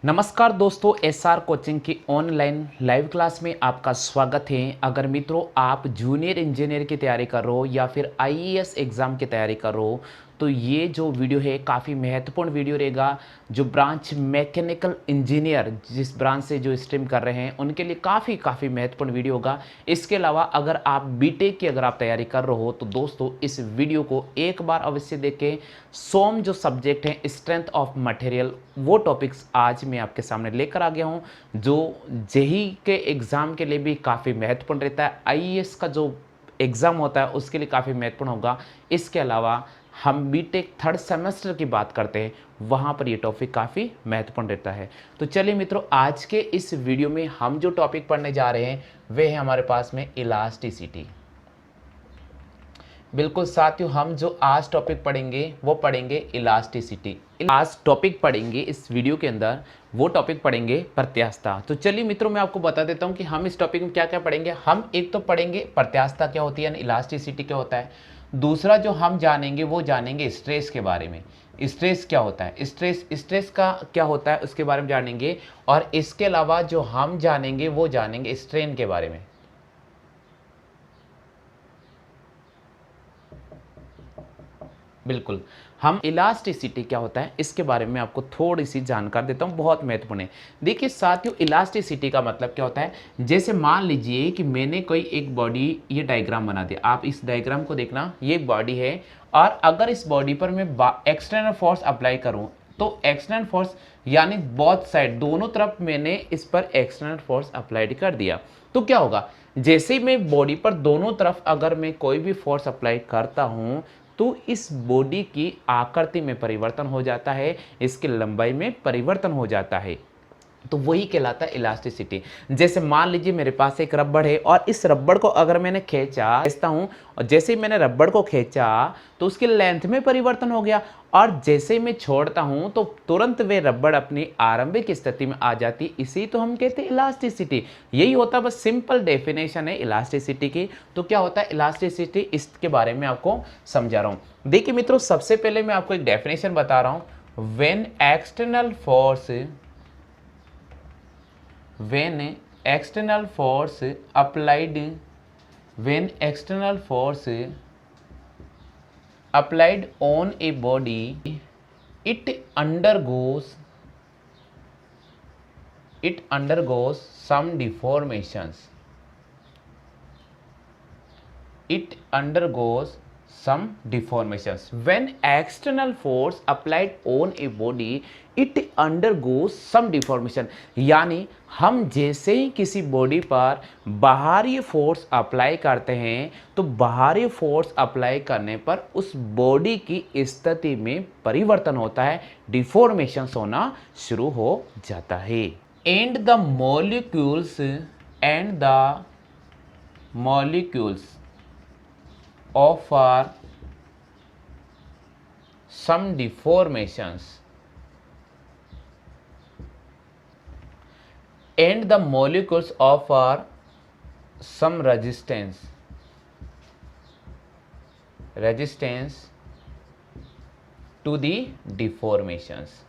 नमस्कार दोस्तों, SR coaching की ऑनलाइन लाइव क्लास में आपका स्वागत है। अगर मित्रों आप जूनियर इंजीनियर की तैयारी कर रहे हो या फिर आईएएस एग्ज़ाम की तैयारी कर रहे हो तो ये जो वीडियो है काफ़ी महत्वपूर्ण वीडियो रहेगा। जो ब्रांच मैकेनिकल इंजीनियर जिस ब्रांच से जो स्ट्रीम कर रहे हैं उनके लिए काफ़ी महत्वपूर्ण वीडियो होगा। इसके अलावा अगर आप बीटेक की अगर आप तैयारी कर रहे हो तो दोस्तों इस वीडियो को एक बार अवश्य देखें। सोम जो सब्जेक्ट है स्ट्रेंथ ऑफ मटेरियल, वो टॉपिक्स आज मैं आपके सामने लेकर आ गया हूँ जो जेई के एग्ज़ाम के लिए भी काफ़ी महत्वपूर्ण रहता है। आईएएस का जो एग्ज़ाम होता है उसके लिए काफ़ी महत्वपूर्ण होगा। इसके अलावा हम बीटेक थर्ड सेमेस्टर की बात करते हैं, वहाँ पर ये टॉपिक काफ़ी महत्वपूर्ण रहता है। तो चलिए मित्रों, आज के इस वीडियो में हम जो टॉपिक पढ़ने जा रहे हैं वे है हमारे पास में इलास्टिसिटी। बिल्कुल साथियों, हम जो आज टॉपिक पढ़ेंगे वो पढ़ेंगे इलास्टिसिटी। आज टॉपिक पढ़ेंगे इस वीडियो के अंदर, वो टॉपिक पढ़ेंगे प्रत्यास्थता। तो चलिए मित्रों, मैं आपको बता देता हूं कि हम इस टॉपिक में क्या क्या पढ़ेंगे। हम एक तो पढ़ेंगे प्रत्यास्थता क्या होती है, यानी इलास्टिसिटी क्या होता है। दूसरा जो हम जानेंगे वो जानेंगे स्ट्रेस के बारे में। स्ट्रेस क्या होता है, स्ट्रेस का क्या होता है उसके बारे में जानेंगे। और इसके अलावा जो हम जानेंगे वो जानेंगे स्ट्रेन के बारे में। बिल्कुल, हम इलास्टिसिटी क्या होता है इसके बारे में आपको थोड़ी सी जानकारी देता हूँ, बहुत महत्वपूर्ण है। देखिए साथियों, इलास्टिसिटी का मतलब क्या होता है। जैसे मान लीजिए कि मैंने कोई एक बॉडी, ये डायग्राम बना दिया, आप इस डायग्राम को देखना, ये एक बॉडी है और अगर इस बॉडी पर मैं एक्सटर्नल फोर्स अप्लाई करूँ तो एक्सटर्नल फोर्स यानी बोथ साइड, दोनों तरफ मैंने इस पर एक्सटर्नल फोर्स अप्लाइड कर दिया तो क्या होगा। जैसे ही मैं बॉडी पर दोनों तरफ अगर मैं कोई भी फोर्स अप्लाई करता हूँ तो इस बॉडी की आकृति में परिवर्तन हो जाता है, इसकी लंबाई में परिवर्तन हो जाता है। तो वही कहलाता है इलास्टिसिटी। जैसे मान लीजिए मेरे पास एक रबड़ है और इस रबड़ को अगर मैंने खींचता हूँ और जैसे ही मैंने रबड़ को खींचा तो उसकी लेंथ में परिवर्तन हो गया और जैसे ही मैं छोड़ता हूँ तो तुरंत वे रबड़ अपनी आरंभिक स्थिति में आ जाती। इसी तो हम कहते हैं इलास्टिसिटी। यही होता है, बस सिंपल डेफिनेशन है इलास्टिसिटी की। तो क्या होता है इलास्टिसिटी, इसके बारे में आपको समझा रहा हूँ। देखिए मित्रों, सबसे पहले मैं आपको एक डेफिनेशन बता रहा हूँ। When external force when external force applied on a body, it undergoes some deformations. When external force applied on a body, it undergoes some deformation। यानी हम जैसे ही किसी बॉडी पर बाहरी फोर्स अप्लाई करते हैं तो बाहरी फोर्स अप्लाई करने पर उस बॉडी की स्थिति में परिवर्तन होता है, डिफॉर्मेशंस होना शुरू हो जाता है। And the molecules offer some deformations and the molecules offer some resistance to the deformations।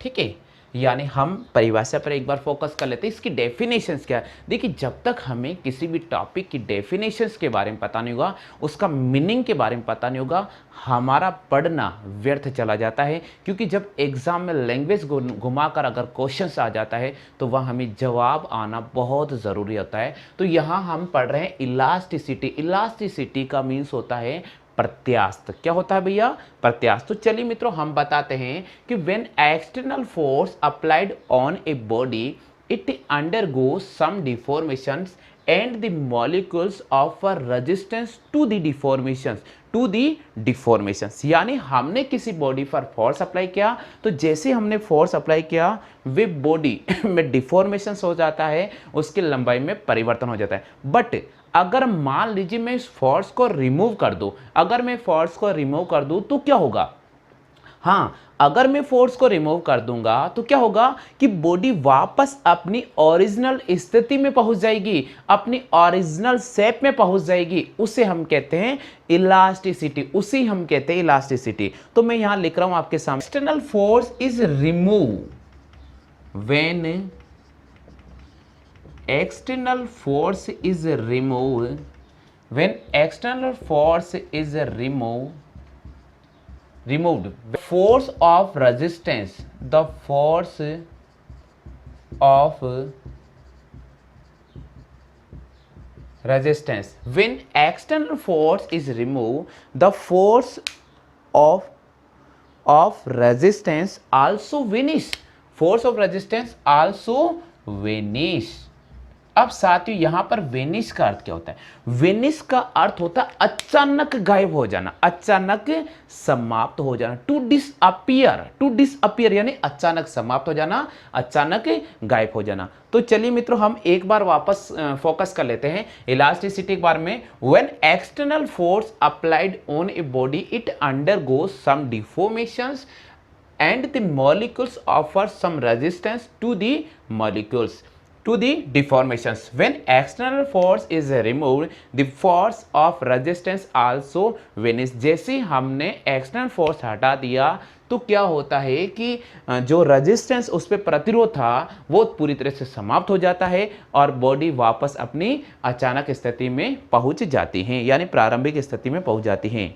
ठीक है, यानी हम परिभाषा पर एक बार फोकस कर लेते हैं। इसकी डेफिनेशंस क्या है। देखिए, जब तक हमें किसी भी टॉपिक की डेफिनेशंस के बारे में पता नहीं होगा, उसका मीनिंग के बारे में पता नहीं होगा, हमारा पढ़ना व्यर्थ चला जाता है। क्योंकि जब एग्जाम में लैंग्वेज घुमाकर अगर क्वेश्चंस आ जाता है तो वह हमें जवाब आना बहुत ज़रूरी होता है। तो यहाँ हम पढ़ रहे हैं इलास्टिसिटी। इलास्टिसिटी का मीन्स होता है प्रत्यास्थ। क्या होता है भैया, प्रत्यास्थ। तो चलिए मित्रों, हम बताते हैं कि when external force applied on a body, it undergoes some deformations and the molecules offer resistance to the deformations. यानी हमने किसी बॉडी पर फोर्स अप्लाई किया तो जैसे हमने फोर्स अप्लाई किया वे बॉडी में डिफॉर्मेशंस हो जाता है, उसकी लंबाई में परिवर्तन हो जाता है। बट अगर मान लीजिए मैं इस फोर्स को रिमूव कर दूं, तो क्या होगा। हाँ, अगर मैं फोर्स को रिमूव कर दूंगा तो क्या होगा कि बॉडी वापस अपनी ओरिजिनल स्थिति में पहुंच जाएगी, अपनी ओरिजिनल शेप में पहुंच जाएगी। उसे हम कहते हैं इलास्टिसिटी, उसी हम कहते हैं इलास्टिसिटी। तो मैं यहां लिख रहा हूं आपके सामने, external force is remove when external force is removed, when external force is removed, force of resistance, the force of resistance, when external force is removed, the force of resistance also vanish, force of resistance also vanish। अब साथियों यहां पर vanish का अर्थ क्या होता है? Vanish का अर्थ होता है अचानक गायब हो जाना, अचानक समाप्त हो जाना, टू डिसअपियर, टू डिसअपियर यानी अचानक समाप्त हो जाना, अचानक गायब हो जाना। तो चलिए मित्रों हम एक बार वापस फोकस कर लेते हैं इलास्टिसिटी के बारे में। When external force applied on a body it undergoes some deformations and the molecules offer some resistance to the molecules, to the deformations. When external force is removed, the force of resistance also vanishes। जैसे ही हमने external force हटा दिया तो क्या होता है कि जो रेजिस्टेंस उस पर प्रतिरोध था वो पूरी तरह से समाप्त हो जाता है और बॉडी वापस अपनी अचानक स्थिति में पहुंच जाती है, यानी प्रारंभिक स्थिति में पहुंच जाती है।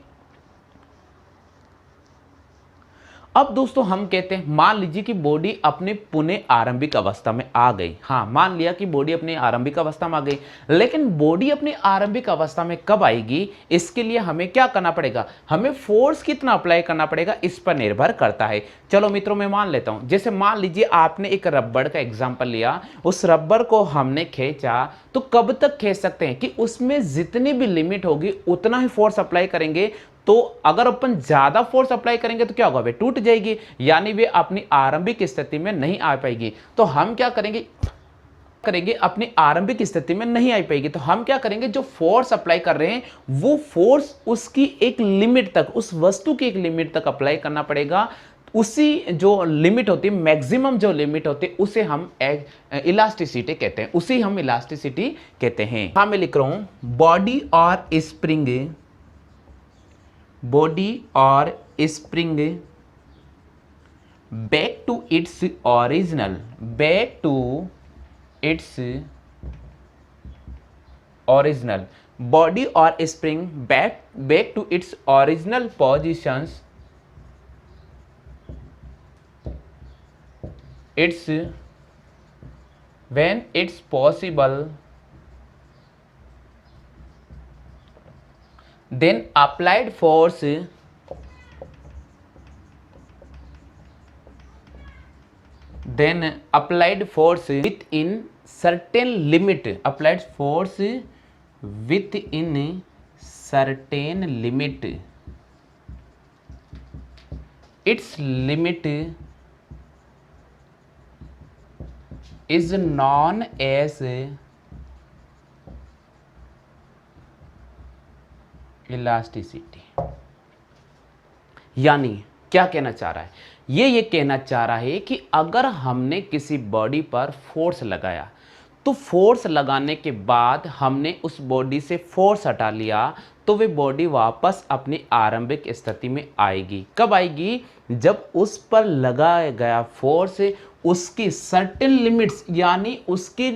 अब दोस्तों हम कहते हैं मान लीजिए कि बॉडी अपने पुनः आरंभिक अवस्था में आ गई। हाँ, मान लिया कि बॉडी अपनी आरंभिक अवस्था में आ गई, लेकिन बॉडी अपनी आरंभिक अवस्था में कब आएगी इसके लिए हमें क्या करना पड़ेगा, हमें फोर्स कितना अप्लाई करना पड़ेगा इस पर निर्भर करता है। चलो मित्रों मैं मान लेता हूं, जैसे मान लीजिए आपने एक रबड़ का एग्जाम्पल लिया, उस रबड़ को हमने खींचा तो कब तक खींच सकते हैं कि उसमें जितनी भी लिमिट होगी उतना ही फोर्स अप्लाई करेंगे। तो अगर अपन ज्यादा फोर्स अप्लाई करेंगे तो क्या होगा, वे टूट जाएगी, यानी वे अपनी आरंभिक स्थिति में नहीं आ पाएगी। तो हम क्या करेंगे अपनी आरंभिक स्थिति में नहीं आ पाएगी तो हम क्या करेंगे, जो फोर्स अप्लाई कर रहे हैं वो फोर्स उसकी एक लिमिट तक, उस वस्तु की एक लिमिट तक अप्लाई करना पड़ेगा। उसी जो लिमिट होती है, मैक्सिमम जो लिमिट होती है उसे हम इलास्टिसिटी कहते हैं, उसी हम इलास्टिसिटी कहते हैं। हाँ मैं लिख रहा हूं बॉडी और स्प्रिंग, बॉडी और spring back to its original, back to its original, body और spring back to its original positions, its when it's possible, then applied force within certain limit, applied force within certain limit, its limit is known as elasticity. यानी क्या कहना चाह रहा है, ये कहना चाह रहा है कि अगर हमने किसी बॉडी पर फोर्स लगाया तो फोर्स लगाने के बाद हमने उस बॉडी से फोर्स हटा लिया तो वे बॉडी वापस अपनी आरंभिक स्थिति में आएगी। कब आएगी, जब उस पर लगाया गया फोर्स उसकी सर्टेन लिमिट्स, यानी उसकी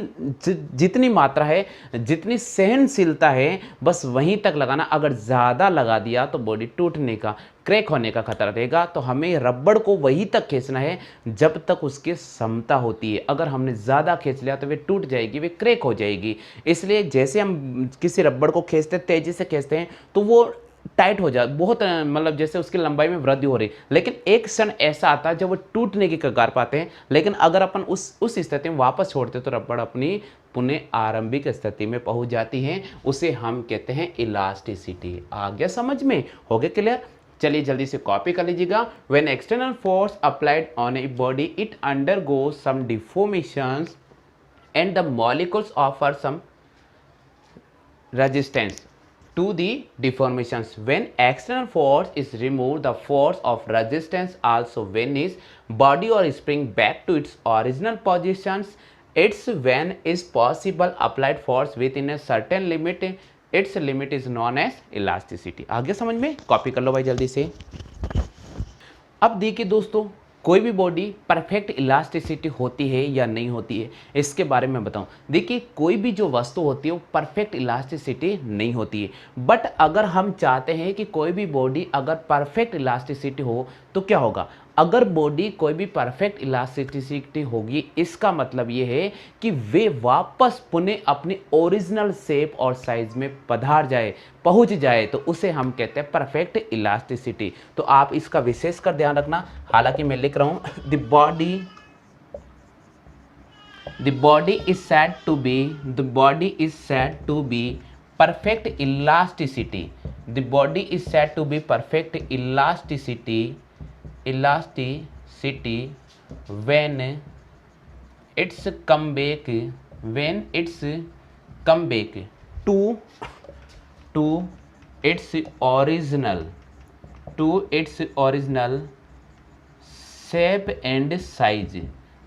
जितनी मात्रा है, जितनी सहनशीलता है, बस वहीं तक लगाना। अगर ज़्यादा लगा दिया तो बॉडी टूटने का, क्रैक होने का खतरा रहेगा। तो हमें रबड़ को वहीं तक खींचना है जब तक उसकी क्षमता होती है। अगर हमने ज़्यादा खींच लिया तो वे टूट जाएगी, वे क्रैक हो जाएगी। इसलिए जैसे हम किसी रबड़ को खींचते, तेज़ी से खींचते हैं तो वो टाइट हो जाए, बहुत मतलब जैसे उसकी लंबाई में वृद्धि हो रही, लेकिन एक क्षण ऐसा आता है जब वो टूटने की कगार पाते हैं। लेकिन अगर अपन उस स्थिति में वापस छोड़ते तो रबड़ अपनी पुनः आरंभिक स्थिति में पहुंच जाती है। उसे हम कहते हैं इलास्टिसिटी। आ गया समझ में, हो गया क्लियर? चलिए जल्दी से कॉपी कर लीजिएगा। When external force applied on a body it undergoes some deformations and the molecules offer some resistance. to the deformations. When external force is removed, the force of resistance also vanishes. Body or spring back to its original positions. It's when is possible applied force within a certain limit. Its limit is known as elasticity. आ गया समझ में? Copy कर लो भाई जल्दी से। अब देखिए दोस्तों, कोई भी बॉडी परफेक्ट इलास्टिसिटी होती है या नहीं होती है, इसके बारे में बताऊं। देखिए, कोई भी जो वस्तु होती है वो परफेक्ट इलास्टिसिटी नहीं होती है। बट अगर हम चाहते हैं कि कोई भी बॉडी अगर परफेक्ट इलास्टिसिटी हो तो क्या होगा? अगर बॉडी कोई भी परफेक्ट इलास्टिसिटी होगी, इसका मतलब ये है कि वे वापस पुनः अपनी ओरिजिनल शेप और साइज में पहुंच जाए, तो उसे हम कहते हैं परफेक्ट इलास्टिसिटी। तो आप इसका विशेष कर ध्यान रखना। हालांकि मैं लिख रहा हूं the body is said to be perfect elasticity. The body is said to be perfect elasticity when it's come back to its original shape and size.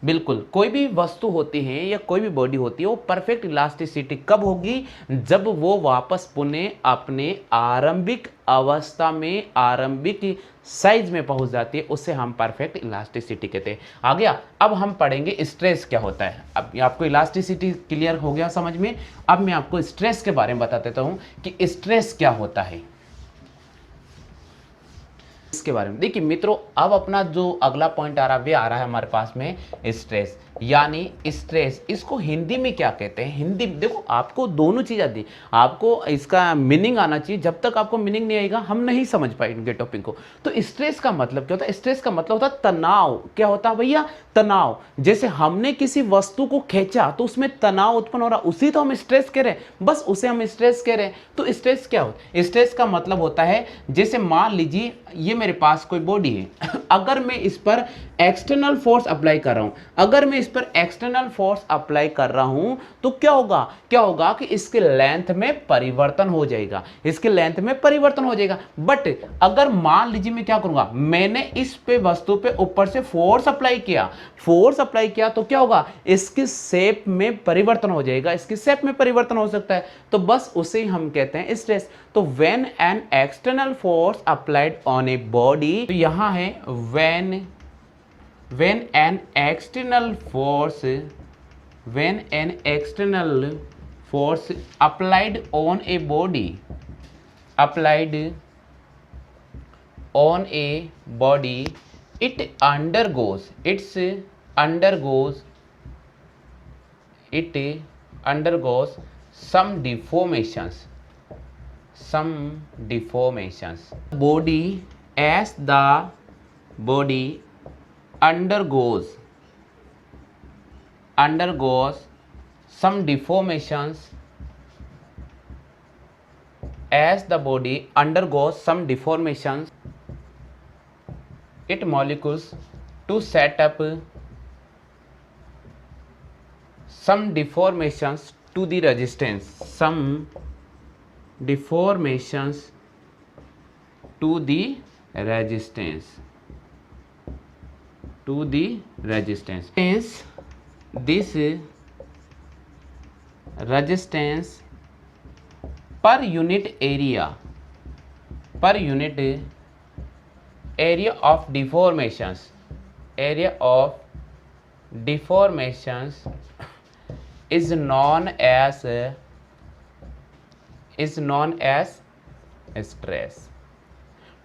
बिल्कुल, कोई भी वस्तु होती है या कोई भी बॉडी होती है वो परफेक्ट इलास्टिसिटी कब होगी? जब वो वापस पुनः अपने आरंभिक अवस्था में, आरंभिक साइज में पहुंच जाती है, उससे हम परफेक्ट इलास्टिसिटी कहते हैं। आ गया। अब हम पढ़ेंगे स्ट्रेस क्या होता है। अब आपको इलास्टिसिटी क्लियर हो गया समझ में। अब मैं आपको स्ट्रेस के बारे में बता देता हूं कि स्ट्रेस क्या होता है इसके बारे में। देखिए मित्रों, अब अपना जो अगला पॉइंट आ रहा है, आ रहा है हमारे पास में स्ट्रेस। यानी स्ट्रेस, इसको हिंदी में क्या कहते हैं? हिंदी देखो, आपको दोनों चीज आती है, आपको इसका मीनिंग आना चाहिए। जब तक आपको मीनिंग नहीं आएगा हम नहीं समझ पाएंगे टॉपिक को। तो स्ट्रेस का मतलब क्या होता है? स्ट्रेस का मतलब होता है तनाव। क्या होता है भैया? तनाव। जैसे हमने किसी वस्तु को खींचा तो उसमें तनाव उत्पन्न हो रहा, उसी तो हम स्ट्रेस कह रहे हैं, बस उसे हम स्ट्रेस कह रहे हैं। तो स्ट्रेस क्या होता है? स्ट्रेस का मतलब होता है, जैसे मान लीजिए ये मेरे पास कोई बॉडी है, अगर मैं इस पर एक्सटर्नल फोर्स अप्लाई कर रहा हूं, तो क्या होगा कि इसके लेंथ में परिवर्तन हो जाएगा, बट अगर मान लीजिए मैं क्या करूंगा, मैंने इस पे वस्तु पे ऊपर से फोर्स अप्लाई किया तो क्या होगा? इसकी शेप में परिवर्तन हो जाएगा, इसकी शेप में परिवर्तन हो सकता है, तो बस उसे हम कहते हैं स्ट्रेस। तो when an external force applied on a body, तो यहां है when an external force applied on a body, it undergoes some deformations. Body, as the body undergoes some deformations, its molecules to set up some deformations to the resistance, Hence, this resistance per unit area of deformations is known as stress।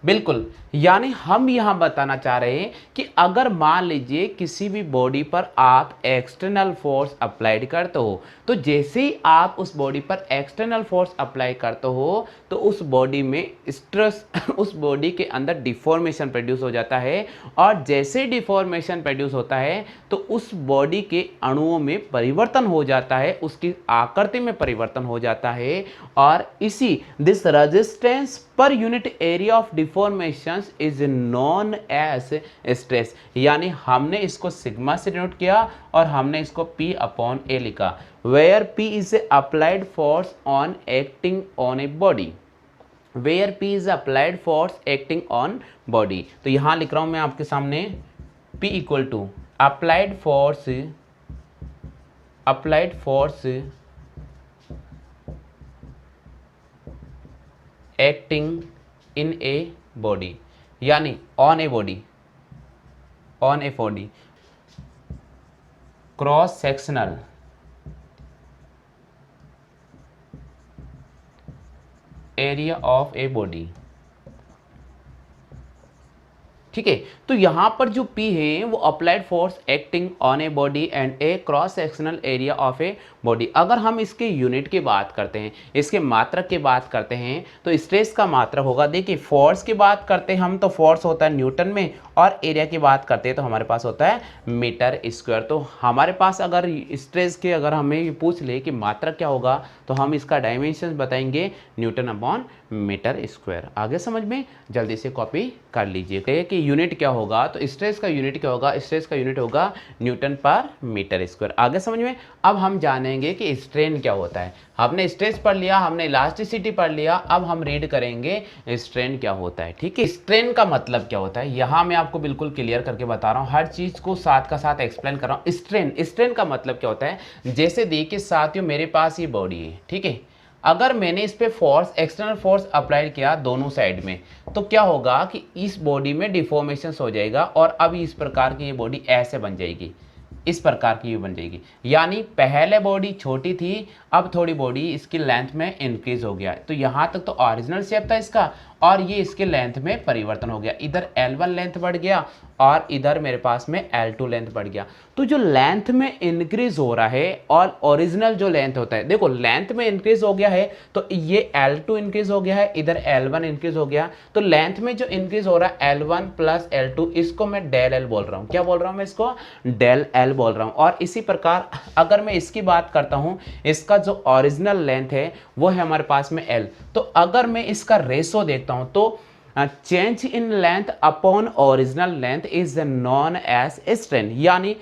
बिल्कुल, यानी हम यहां बताना चाह रहे हैं कि अगर मान लीजिए किसी भी बॉडी पर आप एक्सटर्नल फोर्स अप्लाइड करते हो, तो जैसे ही आप उस बॉडी पर एक्सटर्नल फोर्स अप्लाई करते हो तो उस बॉडी में स्ट्रेस, उस बॉडी के अंदर डिफॉर्मेशन प्रोड्यूस हो जाता है, और जैसे डिफॉर्मेशन प्रोड्यूस होता है तो उस बॉडी के अणुओं में परिवर्तन हो जाता है, उसकी आकृति में परिवर्तन हो जाता है, और इसी this resistance per unit area of deformations is known as stress. यानी हमने इसको सिग्मा से डिनोट किया और हमने इसको P अपॉन A लिखा, where P is applied force on acting on a body. Where P is applied force acting on body. तो यहां लिख रहा हूं मैं आपके सामने P equal to applied force acting in a body, यानी on a body cross sectional area of a body. ठीक है, तो यहां पर जो P है वो applied force acting on a body and a cross sectional area of a body. अगर हम इसके यूनिट की बात करते हैं, इसके मात्रक की बात करते हैं, तो स्ट्रेस का मात्रक होगा, देखिए फोर्स की बात करते हैं हम तो फोर्स होता है न्यूटन में, और एरिया की बात करते हैं तो हमारे पास होता है मीटर स्क्वायर। तो हमारे पास अगर स्ट्रेस के अगर हमें ये पूछ ले कि मात्रक क्या होगा, तो हम इसका डायमेंशन बताएंगे न्यूटन अपॉन मीटर स्क्वायर। आगे समझ में, जल्दी से कॉपी कर लीजिए कि यूनिट क्या होगा। तो स्ट्रेस का यूनिट क्या होगा, स्ट्रेस का यूनिट होगा न्यूटन पर मीटर स्क्वायर। आगे समझ में। अब हम जानेंगे कि स्ट्रेन क्या होता है। हमने स्ट्रेस पढ़ लिया, हमने इलास्टिसिटी पढ़ लिया, अब हम रीड करेंगे स्ट्रेन क्या होता है। ठीक है, स्ट्रेन का मतलब क्या होता है, यहां मैं आपको बिल्कुल क्लियर करके बता रहा हूं, हर चीज को साथ का साथ एक्सप्लेन कर रहा हूं। स्ट्रेन का मतलब क्या होता है, जैसे देखिए साथियों मेरे पास ये बॉडी है, ठीक है, अगर मैंने इस पे फोर्स, एक्सटर्नल फोर्स अप्लाई किया दोनों साइड में, तो क्या होगा कि इस बॉडी में डिफॉर्मेशन हो जाएगा, और अब इस प्रकार की ये बॉडी ऐसे बन जाएगी, इस प्रकार की बन जाएगी। यानी पहले बॉडी छोटी थी, अब थोड़ी बॉडी इसकी लेंथ में इंक्रीज हो गया। तो यहां तक तो ओरिजिनल शेप था इसका, और ये इसके लेंथ में परिवर्तन हो गया, इधर L1 लेंथ बढ़ गया और इधर मेरे पास में L2 लेंथ बढ़ गया। तो जो लेंथ में इंक्रीज हो रहा है और ओरिजिनल जो लेंथ होता है, देखो लेंथ में इंक्रीज हो गया है तो ये L2 इंक्रीज हो गया है, इधर L1 इंक्रीज हो गया। तो लेंथ में जो इंक्रीज हो रहा है L1 प्लस L2, इसको मैं डेल L बोल रहा हूं। क्या बोल रहा हूं मैं इसको, डेल L बोल रहा हूं। और इसी प्रकार अगर मैं इसकी बात करता हूं, इसका जो ओरिजिनल लेंथ है वो है हमारे पास में L। तो अगर मैं इसका रेशो देखता हूं तो change in length upon original length is known as strain. यानी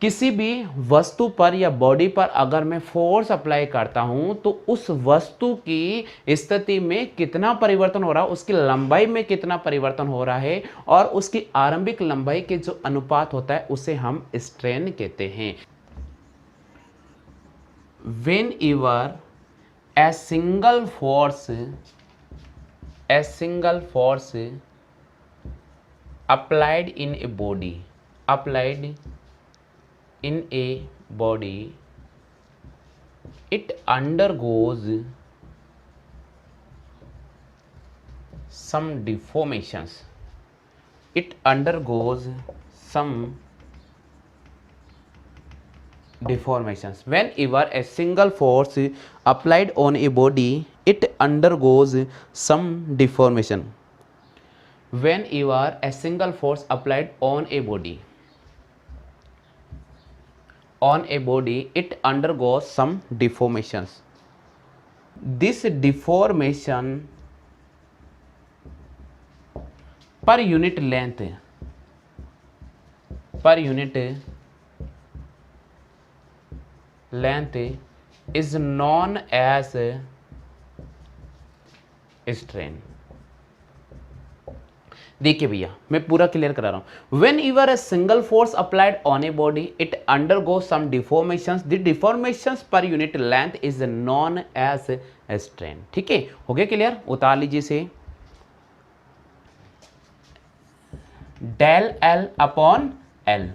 किसी भी वस्तु पर या बॉडी पर अगर मैं फोर्स अप्लाई करता हूं तो उस वस्तु की स्थिति में कितना परिवर्तन हो रहा है, उसकी लंबाई में कितना परिवर्तन हो रहा है, और उसकी आरंभिक लंबाई के जो अनुपात होता है उसे हम स्ट्रेन कहते हैं। Whenever a single force applied in a body, it undergoes some deformations. Whenever a single force applied on a body, it undergoes some deformation. Whenever a single force applied on a body, it undergoes some deformations. This deformation per unit length is known as strain. देखिए भैया मैं पूरा clear करा रहा हूं। Whenever a single force applied on a body it undergo some deformations, the deformations per unit length is known as strain. ठीक है, हो गया क्लियर, उतार लीजिए से del L upon L,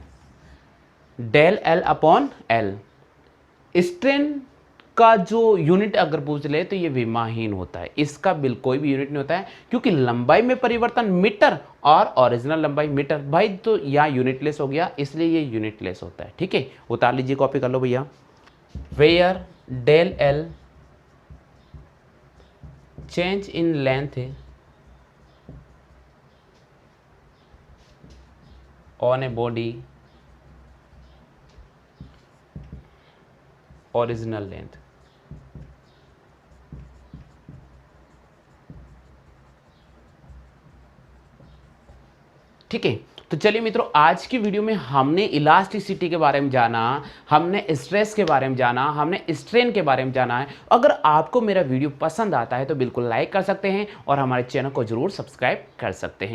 del L upon L. Strain का जो unit अगर पूछ ले तो ये विमाहीन होता है, इसका कोई भी यूनिट नहीं होता है, क्योंकि लंबाई में परिवर्तन मीटर और ओरिजिनल लंबाई मीटर भाई, तो यहाँ यूनिटलेस हो गया, इसलिए ये यूनिटलेस होता है। ठीक है, उतार लीजिए, कॉपी कर लो भैया। Where del L change in length on a body original length, ठीक है। तो चलिए मित्रों, आज की वीडियो में हमने इलास्टिसिटी के बारे में जाना, हमने स्ट्रेस के बारे में जाना, हमने स्ट्रेन के बारे में जाना है। अगर आपको मेरा वीडियो पसंद आता है तो बिल्कुल लाइक कर सकते हैं और हमारे चैनल को जरूर सब्सक्राइब कर सकते हैं।